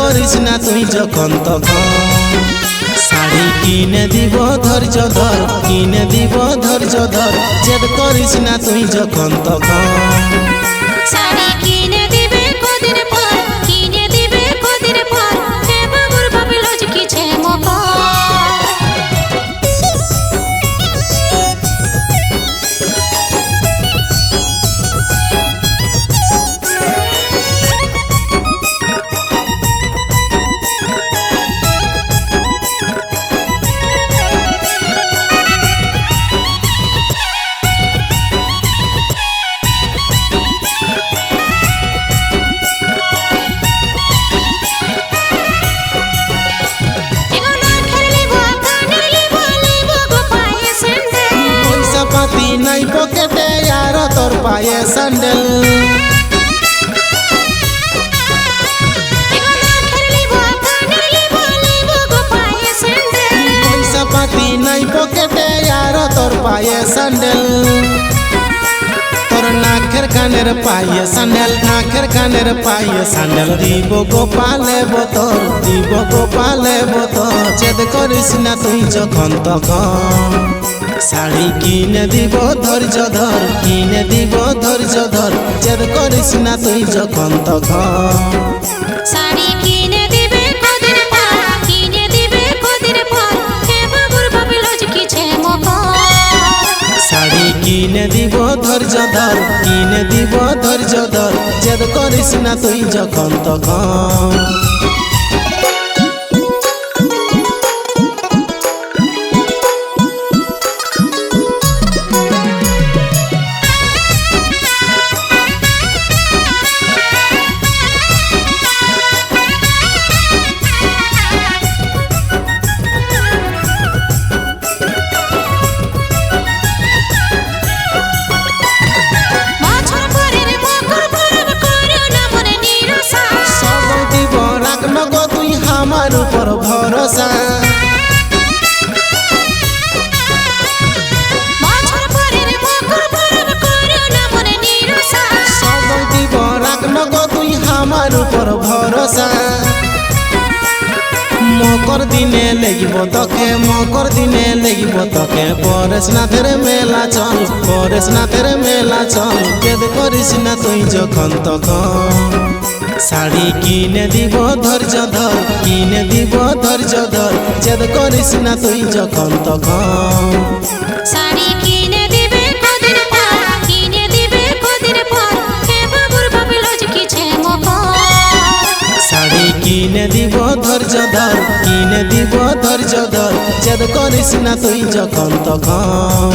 করিস না তুই যখন তখন শাড়ি কিনে দিব ধৈর্য ধর কিনে দিব ধৈর্য ধর জেদ করিস না তুই যখন তখন শাড়ি কিনে দিবে কদিন পর কিনে দিবে কদিন পর হে বাবুর ভাবি লজকিছে মকর নাই পকেটে আর তোর পায়ে স্যান্ডেল পয়সা পাতি নাই পকেটে আর তোর পায়ে স্যান্ডেল তোর নাকের কানের পায়ে স্যান্ডেল নাকের কানের পায়ে স্যান্ডেল দিব গোপালে বোতল দিব গোপালে বোতল জেদ করিস না তুই যখন তখন শাড়ি কিনে দিব ধৈর্য ধর কিনে দিব ধৈর্য ধর জেদ করিস না তুই যখন তখন শাড়ি কিনে দিবে কদিন পর কিনে দিবে কদিন পর হে বাবুর ভাবি লজকিছে মকর শাড়ি কিনে দিব ধৈর্য ধর কিনে দিব ধৈর্য ধর জেদ করিস না তুই যখন তখন আমার উপর ভরসা সবাই দিব রাখল গো তুই আমার উপর ভরসা মকর দিনে লেগিব তোকে মকর দিনে লেগিব তোকে পরেশনাথের মেলা চল পরেশনাথের মেলা চল জেদ করিস না তুই যখন তখন শাড়ি কিনে দিব ধৈর্য ধর কিনে দিব ধৈর্য ধর জেদ করিস না তুই যখন তখন শাড়ি কিনে দিবে কদিন পর কিনে দিবে কদিন পর হে বাবুর ভাবি লজকিছে মকর শাড়ি কিনে দিব ধৈর্য ধর কিনে দিব ধৈর্য ধর জেদ করিস না তুই যখন তখন